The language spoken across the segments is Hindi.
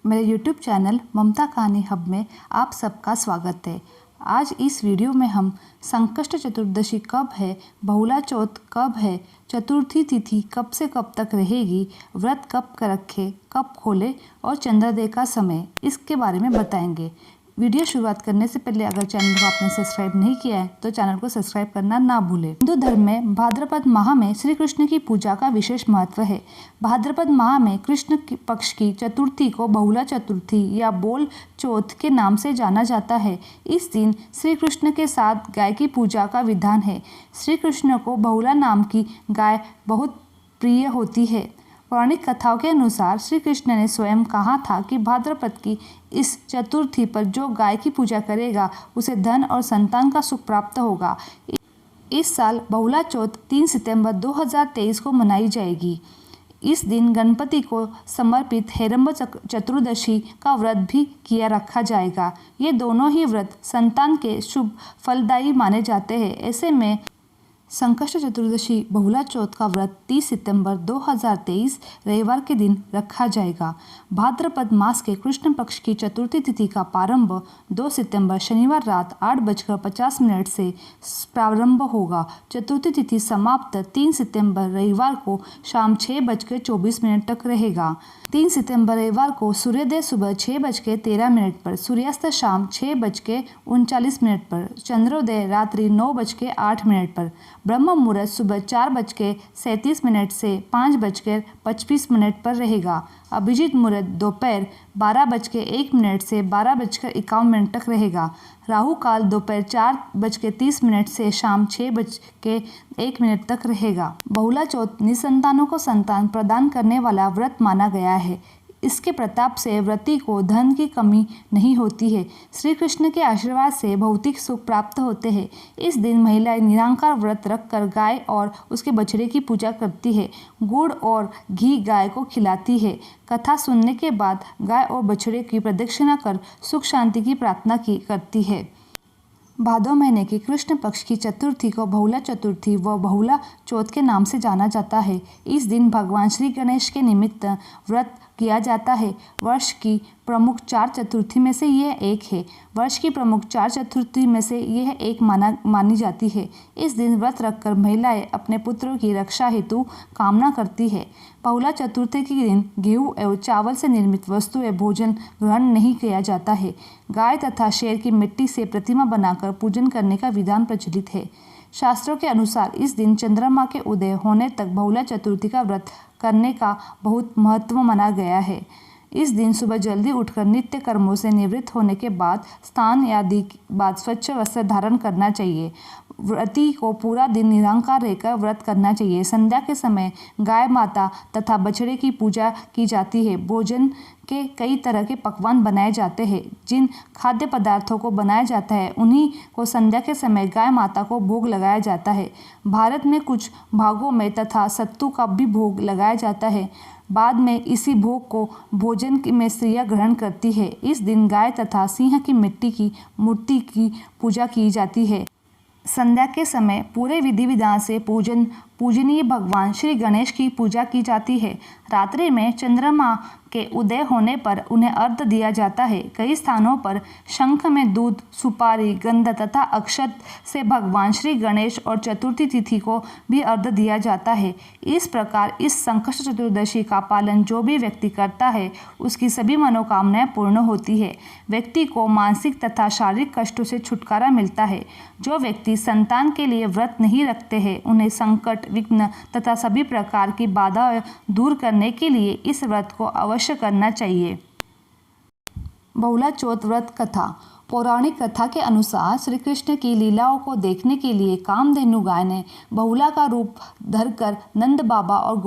मेरे YouTube चैनल ममता कहानी हब में आप सबका स्वागत है। आज इस वीडियो में हम संकष्ट चतुर्दशी कब है, बहुला चौथ कब है, चतुर्थी तिथि कब से कब तक रहेगी, व्रत कब रखें, कब खोले और चंद्रोदय का समय, इसके बारे में बताएंगे। वीडियो शुरुआत करने से पहले अगर चैनल को आपने सब्सक्राइब नहीं किया है तो चैनल को सब्सक्राइब करना ना भूलें। हिंदू धर्म में भाद्रपद माह में श्री कृष्ण की पूजा का विशेष महत्व है। भाद्रपद माह में कृष्ण पक्ष की चतुर्थी को बहुला चतुर्थी या बोल चौथ के नाम से जाना जाता है। इस दिन श्री कृष्ण के साथ गाय की पूजा का विधान है। श्री कृष्ण को बहुला नाम की गाय बहुत प्रिय होती है। पौराणिक कथाओं के अनुसार श्री कृष्ण ने स्वयं कहा था कि भाद्रपद की इस चतुर्थी पर जो गाय की पूजा करेगा उसे धन और संतान का सुख प्राप्त होगा। इस साल बहुला चौथ 3 सितंबर 2023 को मनाई जाएगी। इस दिन गणपति को समर्पित हेरंब चतुर्दशी का व्रत भी किया रखा जाएगा। ये दोनों ही व्रत संतान के शुभ फलदायी माने जाते हैं। ऐसे में संकष्ट चतुर्दशी बहुला चौथ का व्रत 30 सितंबर 2023 रविवार के दिन रखा जाएगा। भाद्रपद मास के कृष्ण पक्ष की चतुर्थी तिथि का प्रारंभ 2 सितंबर शनिवार रात 8:50 से प्रारंभ होगा। चतुर्थी तिथि समाप्त 3 सितंबर रविवार को शाम 6:24 तक रहेगा। 3 सितंबर रविवार को सूर्योदय सुबह 6:13 पर, सूर्यास्त शाम 6:39 पर, चंद्रोदय रात्रि 9:08 पर, ब्रह्म मुहूर्त सुबह 4:37 से 5:25 पर रहेगा। अभिजीत मुहूर्त दोपहर 12:01 से 12:51 तक रहेगा। राहु काल दोपहर 4:30 से शाम 6:01 तक रहेगा। बहुला चौथ निसंतानों को संतान प्रदान करने वाला व्रत माना गया है। इसके प्रताप से व्रती को धन की कमी नहीं होती है। श्री कृष्ण के आशीर्वाद से भौतिक सुख प्राप्त होते हैं। इस दिन महिलाएं निरंकार व्रत रखकर गाय और उसके बछड़े की पूजा करती है। गुड़ और घी गाय को खिलाती है। कथा सुनने के बाद गाय और बछड़े की प्रदक्षिणा कर सुख शांति की प्रार्थना करती है। भादो महीने की कृष्ण पक्ष की चतुर्थी को बहुला चतुर्थी व बहुला चौथ के नाम से जाना जाता है। इस दिन भगवान श्री गणेश के निमित्त व्रत किया जाता है। वर्ष की प्रमुख 4 चतुर्थी में से यह एक है। वर्ष की प्रमुख 4 चतुर्थी में से यह एक मानी जाती है। इस दिन व्रत रखकर महिलाएं अपने पुत्रों की रक्षा हेतु कामना करती है। बहुला चतुर्थी के दिन गेहूं एवं चावल से निर्मित वस्तुएं भोजन ग्रहण नहीं किया जाता है। गाय तथा शेर की मिट्टी से प्रतिमा बनाकर पूजन करने का विधान प्रचलित है। शास्त्रों के अनुसार इस दिन चंद्रमा के उदय होने तक बहुला चतुर्थी का व्रत करने का बहुत महत्व माना गया है। इस दिन सुबह जल्दी उठकर नित्य कर्मों से निवृत्त होने के बाद स्नान आदि बाद स्वच्छ वस्त्र धारण करना चाहिए। व्रती को पूरा दिन निरंकार रहकर व्रत करना चाहिए। संध्या के समय गाय माता तथा बछड़े की पूजा की जाती है। भोजन के कई तरह के पकवान बनाए जाते हैं। जिन खाद्य पदार्थों को बनाया जाता है उन्हीं को संध्या के समय गाय माता को भोग लगाया जाता है। भारत में कुछ भागों में तथा सत्तू का भी भोग लगाया जाता है। बाद में इसी भोग को भोजन में स्त्रियां ग्रहण करती है। इस दिन गाय तथा सिंह की मिट्टी की मूर्ति की पूजा की जाती है। संध्या के समय पूरे विधि विधान से पूजनीय भगवान श्री गणेश की पूजा की जाती है। रात्रि में चंद्रमा के उदय होने पर उन्हें अर्घ्य दिया जाता है। कई स्थानों पर शंख में दूध, सुपारी, गंध तथा अक्षत से भगवान श्री गणेश और चतुर्थी तिथि को भी अर्घ्य दिया जाता है। इस प्रकार इस संकष्ट चतुर्दशी का पालन जो भी व्यक्ति करता है उसकी सभी मनोकामनाएं पूर्ण होती है। व्यक्ति को मानसिक तथा शारीरिक कष्टों से छुटकारा मिलता है। जो व्यक्ति संतान के लिए व्रत नहीं रखते हैं उन्हें संकट, विघ्न तथा सभी प्रकार की बाधा दूर करने के लिए इस व्रत को अवश्य करना चाहिए। बहुला चौथ व्रत कथा। पौराणिक कथा के अनुसार श्री कृष्ण की लीलाओं को देखने के लिए कामधेनु गाय ने बहुला का रूप धरकर नंद बाबा और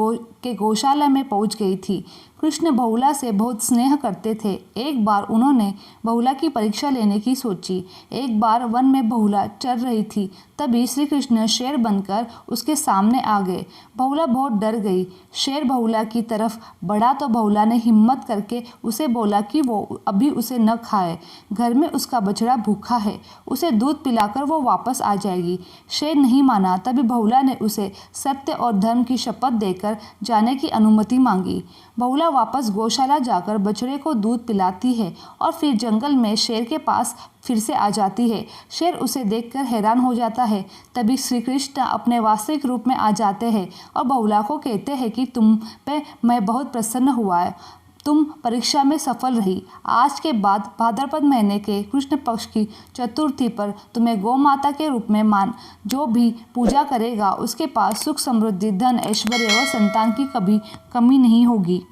गौशाला में पहुंच गई थी। कृष्ण बहुला से बहुत स्नेह करते थे। एक बार उन्होंने बहुला की परीक्षा लेने की सोची। एक बार वन में बहुला चर रही थी। तभी श्री कृष्ण शेर बनकर उसके सामने आ गए। बहुला बहुत डर गई। शेर बहुला की तरफ बढ़ा तो बहुला ने हिम्मत करके उसे बोला कि वो अभी उसे न खाए। घर में उसका बछड़ा भूखा है, उसे दूध पिलाकर वो वापस आ जाएगी। शेर नहीं माना। तभी बहुला ने उसे सत्य और धर्म की शपथ देकर जाने की अनुमति मांगी। बहुला वापस गौशाला जाकर बछड़े को दूध पिलाती है और फिर जंगल में शेर के पास फिर से आ जाती है। शेर उसे देखकर हैरान हो जाता है। तभी श्री कृष्ण अपने वास्तविक रूप में आ जाते हैं और बहुला को कहते हैं कि तुम पे मैं बहुत प्रसन्न हुआ है, तुम परीक्षा में सफल रही। आज के बाद भाद्रपद महीने के कृष्ण पक्ष की चतुर्थी पर तुम्हें गौ माता के रूप में मान जो भी पूजा करेगा उसके पास सुख समृद्धि धन ऐश्वर्य और संतान की कभी कमी नहीं होगी।